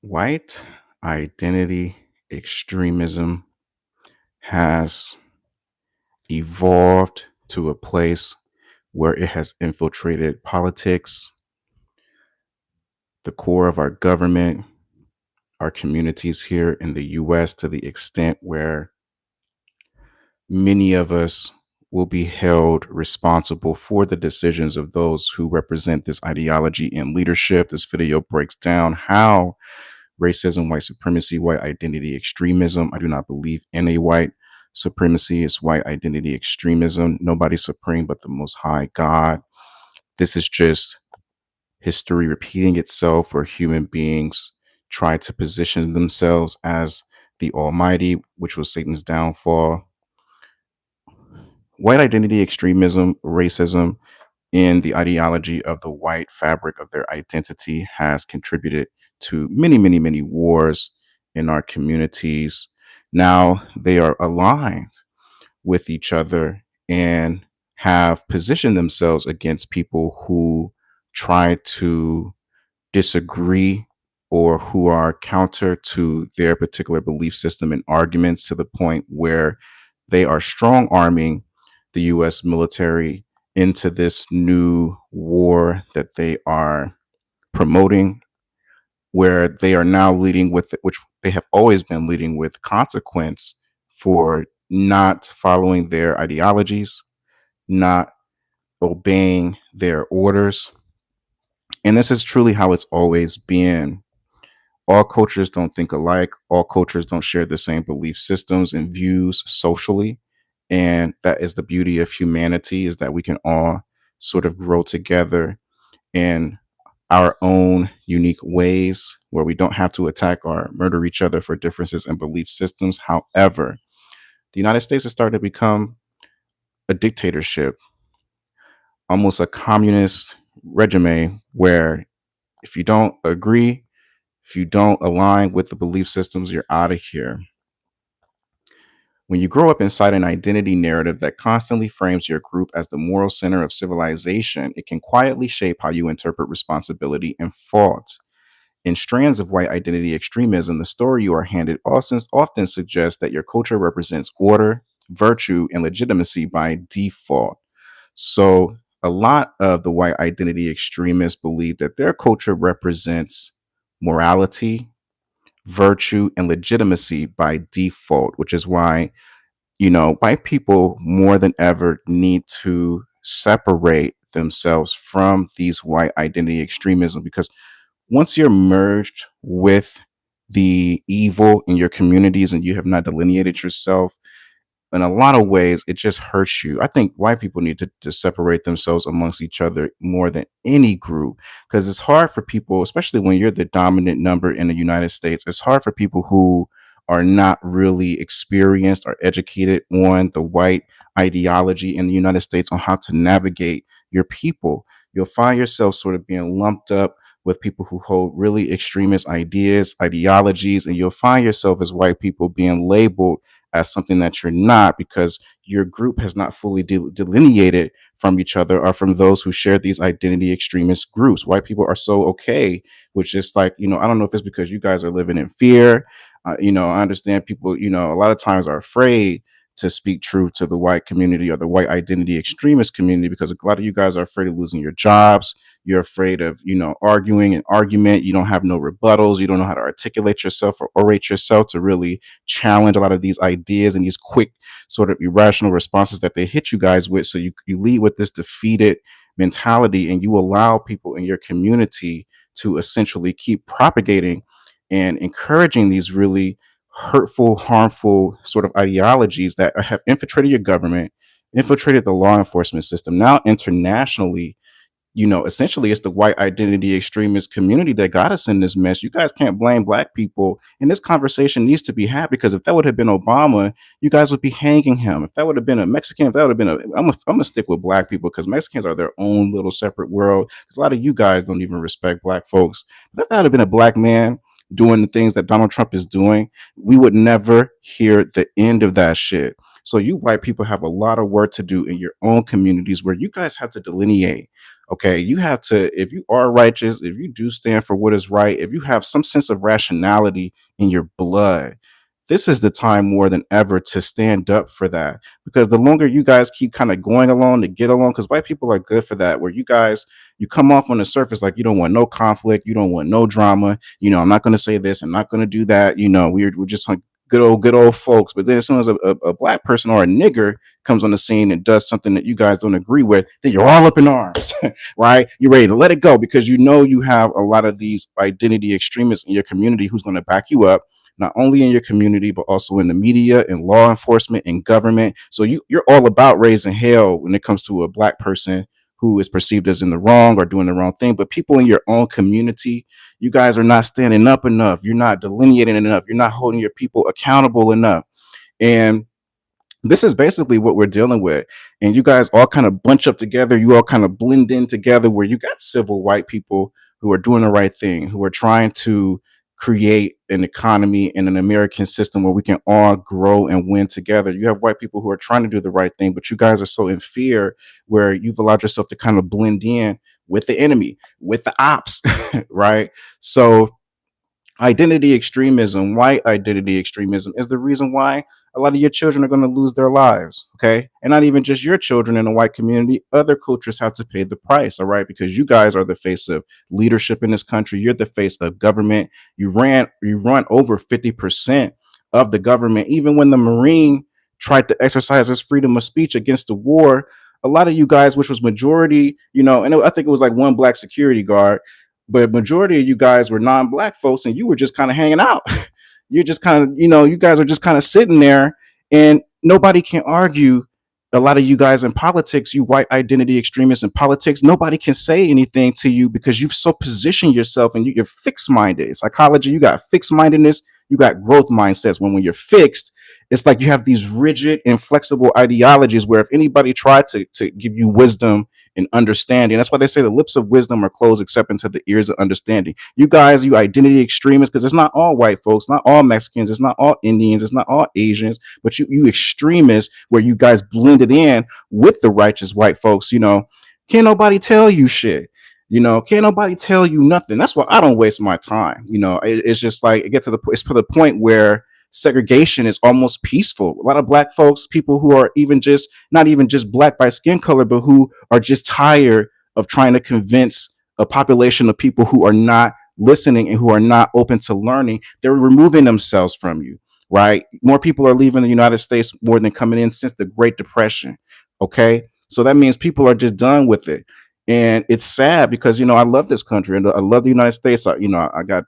White identity extremism has evolved to a place where it has infiltrated politics, the core of our government, our communities here in the US, to the extent where many of us will be held responsible for the decisions of those who represent this ideology in leadership. This video breaks down how racism, white supremacy, white identity extremism. I do not believe in a white supremacy. It's white identity extremism. Nobody's supreme but the Most High God. This is just history repeating itself where human beings try to position themselves as the Almighty, which was Satan's downfall. White identity extremism, racism, in the ideology of the white fabric of their identity has contributed to many, many, many wars in our communities. Now they are aligned with each other and have positioned themselves against people who try to disagree or who are counter to their particular belief system and arguments, to the point where they are strong arming the US military into this new war that they are promoting, where they are now leading with, which they have always been leading with, consequence for not following their ideologies, not obeying their orders. And this is truly how it's always been. All cultures don't think alike. All cultures don't share the same belief systems and views socially. And that is the beauty of humanity, is that we can all sort of grow together in our own unique ways where we don't have to attack or murder each other for differences in belief systems. However, the United States has started to become a dictatorship, almost a communist regime, where if you don't agree, if you don't align with the belief systems, you're out of here. When you grow up inside an identity narrative that constantly frames your group as the moral center of civilization, it can quietly shape how you interpret responsibility and fault. In strands of white identity extremism, the story you are handed often suggests that your culture represents order, virtue, and legitimacy by default. So, a lot of the white identity extremists believe that their culture represents morality, virtue, and legitimacy by default, which is why, white people more than ever need to separate themselves from these white identity extremism, because once you're merged with the evil in your communities and you have not delineated yourself, in a lot of ways, it just hurts you. I think white people need to separate themselves amongst each other more than any group, because it's hard for people, especially when you're the dominant number in the United States. It's hard for people who are not really experienced or educated on the white ideology in the United States on how to navigate your people. You'll find yourself sort of being lumped up with people who hold really extremist ideas, ideologies, and you'll find yourself as white people being labeled as something that you're not, because your group has not fully delineated from each other or from those who share these identity extremist groups. White people are so okay with just like, I don't know if it's because you guys are living in fear. I understand people, a lot of times are afraid to speak truth to the white community or the white identity extremist community, because a lot of you guys are afraid of losing your jobs. You're afraid of, arguing an argument. You don't have no rebuttals. You don't know how to articulate yourself or orate yourself to really challenge a lot of these ideas and these quick sort of irrational responses that they hit you guys with. So you lead with this defeated mentality, and you allow people in your community to essentially keep propagating and encouraging these really hurtful, harmful sort of ideologies that have infiltrated your government, infiltrated the law enforcement system. Now, internationally, essentially it's the white identity extremist community that got us in this mess. You guys can't blame black people. And this conversation needs to be had, because if that would have been Obama, you guys would be hanging him. If that would have been a Mexican, if that would have been I'm gonna stick with black people, because Mexicans are their own little separate world. Because a lot of you guys don't even respect black folks. But if that would have been a black man doing the things that Donald Trump is doing, we would never hear the end of that shit. So you white people have a lot of work to do in your own communities where you guys have to delineate. Okay, you have to, if you are righteous, if you do stand for what is right, if you have some sense of rationality in your blood, this is the time more than ever to stand up for that. Because the longer you guys keep kind of going along to get along, because white people are good for that, where you guys, you come off on the surface like you don't want no conflict, you don't want no drama. I'm not going to say this, I'm not going to do that. We're just like good old folks. But then as soon as a black person or a nigger comes on the scene and does something that you guys don't agree with, then you're all up in arms, right? You're ready to let it go because you have a lot of these identity extremists in your community who's going to back you up, not only in your community, but also in the media and law enforcement and government. So you're all about raising hell when it comes to a black person who is perceived as in the wrong or doing the wrong thing. But people in your own community, you guys are not standing up enough. You're not delineating enough. You're not holding your people accountable enough. And this is basically what we're dealing with. And you guys all kind of bunch up together. You all kind of blend in together where you got civil white people who are doing the right thing, who are trying to create an economy and an American system where we can all grow and win together. You have white people who are trying to do the right thing, but you guys are so in fear where you've allowed yourself to kind of blend in with the enemy, with the ops, right? So identity extremism, white identity extremism, is the reason why a lot of your children are going to lose their lives. Okay. And not even just your children in the white community, other cultures have to pay the price. All right. Because you guys are the face of leadership in this country. You're the face of government. You run over 50% of the government. Even when the Marine tried to exercise his freedom of speech against the war, a lot of you guys, which was majority, and I think it was like one black security guard, but majority of you guys were non-black folks and you were just kind of hanging out. You're just kind of, you guys are just kind of sitting there and nobody can argue. A lot of you guys in politics, you white identity extremists in politics, nobody can say anything to you because you've so positioned yourself and you're fixed minded. Psychology, you got fixed mindedness, you got growth mindsets. When you're fixed, it's like you have these rigid, inflexible ideologies where if anybody tried to give you wisdom and understanding, that's why they say the lips of wisdom are closed except into the ears of understanding. You guys, you identity extremists, because it's not all white folks, not all Mexicans, it's not all Indians, it's not all Asians, but you extremists where you guys blended in with the righteous white folks. Can't nobody tell you shit. Can't nobody tell you nothing. That's why I don't waste my time. It's just like it's to the point where segregation is almost peaceful. A lot of black folks, people who are even just not even just black by skin color, but who are just tired of trying to convince a population of people who are not listening and who are not open to learning. They're removing themselves from you, right? More people are leaving the United States more than coming in since the Great Depression. Okay. So that means people are just done with it. And it's sad because, I love this country and I love the United States. I got,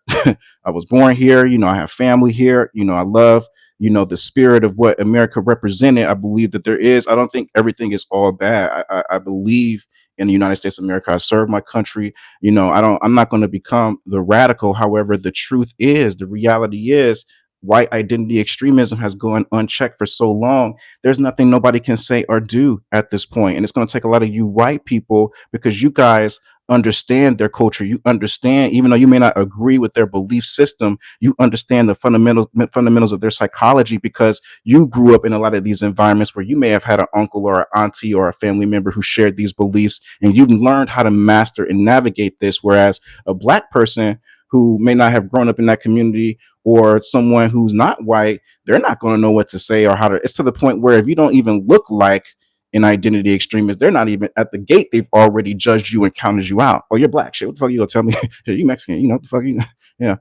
I was born here, I have family here, I love, the spirit of what America represented. I believe that I don't think everything is all bad. I believe in the United States of America. I serve my country. I'm not going to become the radical. However, the reality is white identity extremism has gone unchecked for so long. There's nothing nobody can say or do at this point. And it's going to take a lot of you white people because you guys understand their culture. You understand, even though you may not agree with their belief system, you understand the fundamentals of their psychology because you grew up in a lot of these environments where you may have had an uncle or an auntie or a family member who shared these beliefs, and you've learned how to master and navigate this. Whereas a black person who may not have grown up in that community or someone who's not white, they're not going to know what to say or how to. It's to the point where if you don't even look like an identity extremist, they're not even at the gate. They've already judged you and counted you out. Oh, you're black. Shit, what the fuck you gonna tell me? You Mexican? What the fuck you? Yeah,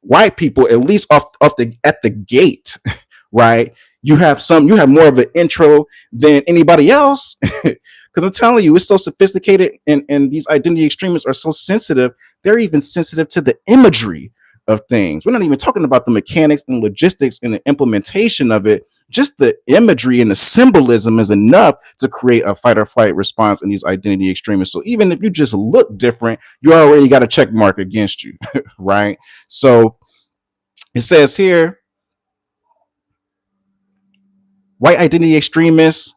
white people at least off the at the gate, right? You have more of an intro than anybody else. Because I'm telling you, it's so sophisticated, and these identity extremists are so sensitive. They're even sensitive to the imagery of things. We're not even talking about the mechanics and logistics and the implementation of it. Just the imagery and the symbolism is enough to create a fight or flight response in these identity extremists. So even if you just look different, you already got a check mark against you, right? So it says here, white identity extremists.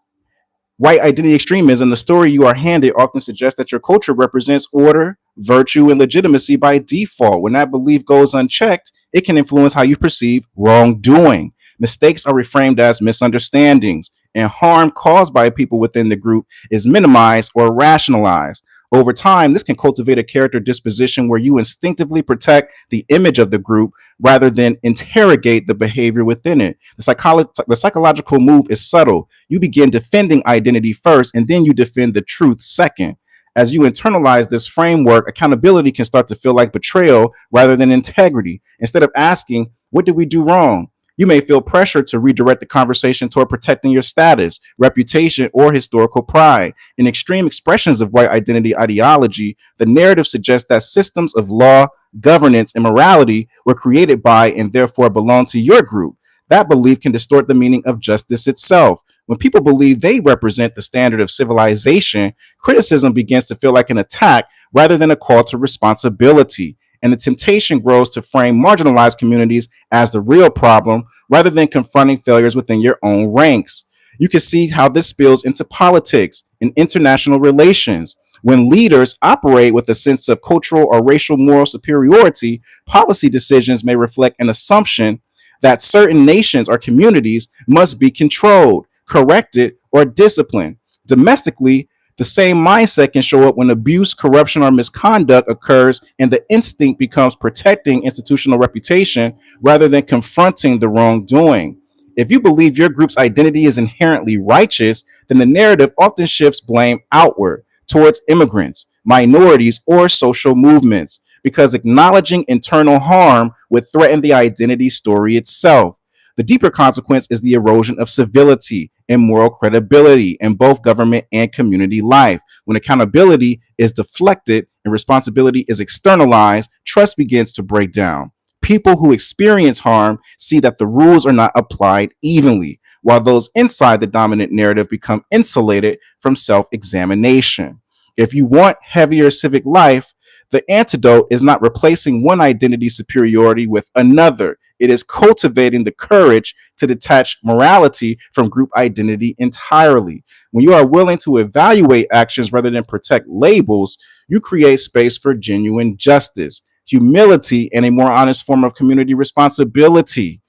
White identity extremism, the story you are handed often suggests that your culture represents order, virtue, and legitimacy by default. When that belief goes unchecked, it can influence how you perceive wrongdoing, Mistakes are reframed as misunderstandings, and harm caused by people within the group is minimized or rationalized. Over time, this can cultivate a character disposition where you instinctively protect the image of the group rather than interrogate the behavior within it. The psychological move is subtle. You begin defending identity first, and then you defend the truth second. As you internalize this framework, accountability can start to feel like betrayal rather than integrity. Instead of asking, what did we do wrong? You may feel pressure to redirect the conversation toward protecting your status, reputation, or historical pride. In extreme expressions of white identity ideology, the narrative suggests that systems of law, governance, and morality were created by and therefore belong to your group. That belief can distort the meaning of justice itself. When people believe they represent the standard of civilization, criticism begins to feel like an attack rather than a call to responsibility. And the temptation grows to frame marginalized communities as the real problem rather than confronting failures within your own ranks. You can see how this spills into politics and international relations. When leaders operate with a sense of cultural or racial moral superiority, policy decisions may reflect an assumption that certain nations or communities must be controlled, corrected, or disciplined. Domestically, the same mindset can show up when abuse, corruption, or misconduct occurs, and the instinct becomes protecting institutional reputation rather than confronting the wrongdoing. If you believe your group's identity is inherently righteous, then the narrative often shifts blame outward towards immigrants, minorities, or social movements, because acknowledging internal harm would threaten the identity story itself. The deeper consequence is the erosion of civility and moral credibility in both government and community life. When accountability is deflected and responsibility is externalized, trust begins to break down. People who experience harm see that the rules are not applied evenly, while those inside the dominant narrative become insulated from self examination. If you want heavier civic life, the antidote is not replacing one identity superiority with another. It is cultivating the courage to detach morality from group identity entirely. When you are willing to evaluate actions rather than protect labels, you create space for genuine justice, humility, and a more honest form of community responsibility.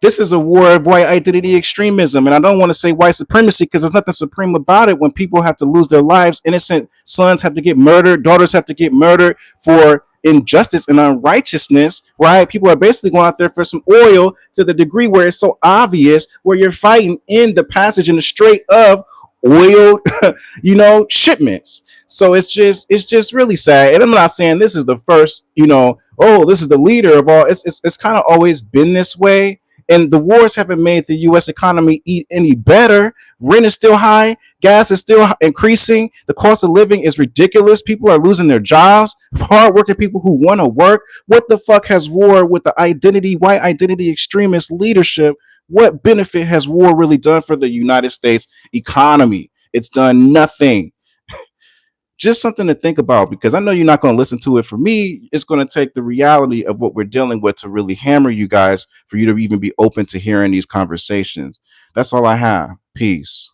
This is a war of white identity extremism. And I don't want to say white supremacy because there's nothing supreme about it when people have to lose their lives. Innocent sons have to get murdered, daughters have to get murdered for injustice and unrighteousness, right? People are basically going out there for some oil to the degree where it's so obvious where you're fighting in the passage in the strait of oil, shipments. So it's just really sad. And I'm not saying this is the first, oh, this is the leader of all. It's kind of always been this way, and the wars haven't made the U.S. economy eat any better. Rent is still high. Gas is still increasing. The cost of living is ridiculous. People are losing their jobs. Hardworking people who want to work. What the fuck has war with the white identity extremist leadership? What benefit has war really done for the United States economy? It's done nothing. Just something to think about, because I know you're not going to listen to it. For me, it's going to take the reality of what we're dealing with to really hammer you guys for you to even be open to hearing these conversations. That's all I have. Peace.